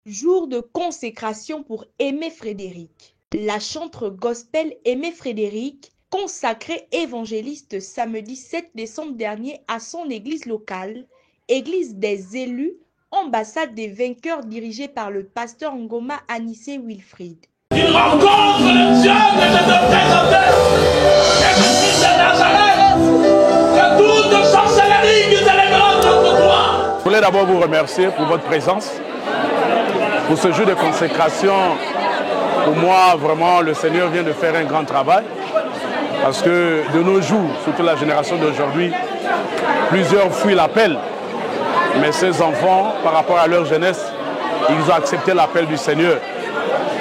Jour de consécration pour Aimé Frédéric. La chanteuse gospel Aimé Frédéric, consacrée évangéliste samedi 7 décembre dernier à son église locale, église des élus, ambassade des vainqueurs dirigée par le pasteur Ngoma Anissé Wilfried. Il rencontre le Dieu que je te présentais, Jésus de Nazareth, que toute sorcellerie qui s'élèvera contre toi. Je voulais d'abord vous remercier pour votre présence, pour ce jour de consécration. Pour moi, vraiment, le Seigneur vient de faire un grand travail, parce que de nos jours, surtout la génération d'aujourd'hui, plusieurs fuient l'appel. Mais ces enfants, par rapport à leur jeunesse, ils ont accepté l'appel du Seigneur.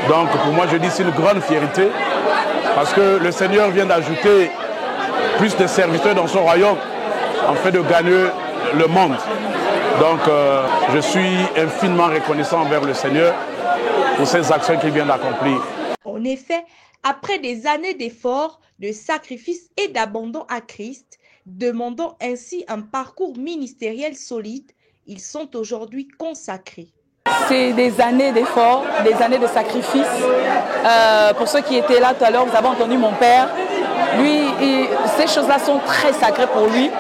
Donc pour moi, je dis c'est une grande fierté, parce que le Seigneur vient d'ajouter plus de serviteurs dans son royaume, en fait de gagner le monde. Donc je suis infiniment reconnaissant envers le Seigneur pour ces actions qu'il vient d'accomplir. En effet, après des années d'efforts, de sacrifices et d'abandon à Christ, demandant ainsi un parcours ministériel solide, ils sont aujourd'hui consacrés. C'est des années d'efforts, des années de sacrifices. Pour ceux qui étaient là tout à l'heure, vous avez entendu mon père. Lui, ces choses-là sont très sacrées pour lui.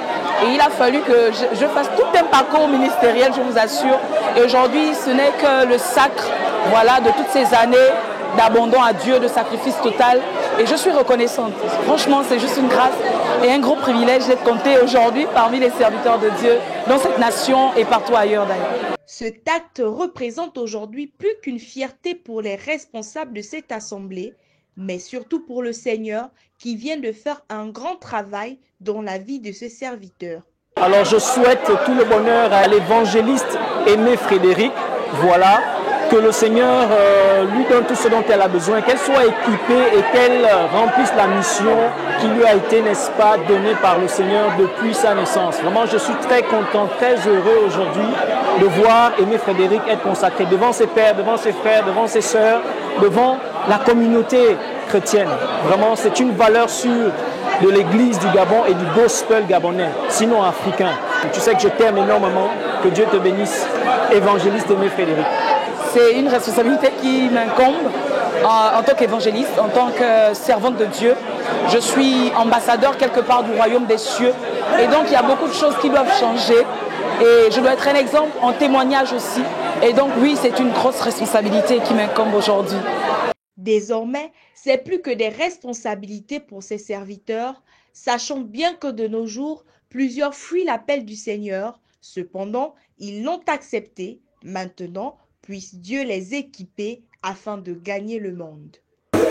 Et il a fallu que je fasse tout un parcours ministériel, je vous assure. Et aujourd'hui, ce n'est que le sacre, voilà, de toutes ces années d'abandon à Dieu, de sacrifice total. Et je suis reconnaissante. Franchement, c'est juste une grâce et un gros privilège d'être comptée aujourd'hui parmi les serviteurs de Dieu dans cette nation et partout ailleurs d'ailleurs. Cet acte représente aujourd'hui plus qu'une fierté pour les responsables de cette assemblée, mais surtout pour le Seigneur qui vient de faire un grand travail dans la vie de ses serviteurs. Alors je souhaite tout le bonheur à l'évangéliste Aimé Frédéric, voilà, que le Seigneur lui donne tout ce dont elle a besoin, qu'elle soit équipée et qu'elle remplisse la mission qui lui a été, n'est-ce pas, donnée par le Seigneur depuis sa naissance. Vraiment, je suis très content, très heureux aujourd'hui de voir Aimé Frédéric être consacré devant ses pères, devant ses frères, devant ses sœurs, devant la communauté chrétienne. Vraiment, c'est une valeur sûre de l'église du Gabon et du gospel gabonais, sinon africain. Tu sais que je t'aime énormément, que Dieu te bénisse, évangéliste Aimé Frédéric. C'est une responsabilité qui m'incombe en tant qu'évangéliste, en tant que servante de Dieu. Je suis ambassadeur quelque part du royaume des cieux. Et donc il y a beaucoup de choses qui doivent changer. Et je dois être un exemple en témoignage aussi. Et donc oui, c'est une grosse responsabilité qui m'incombe aujourd'hui. Désormais, c'est plus que des responsabilités pour ses serviteurs, sachant bien que de nos jours, plusieurs fuient l'appel du Seigneur. Cependant, ils l'ont accepté. Maintenant, puisse Dieu les équiper afin de gagner le monde. Jésus,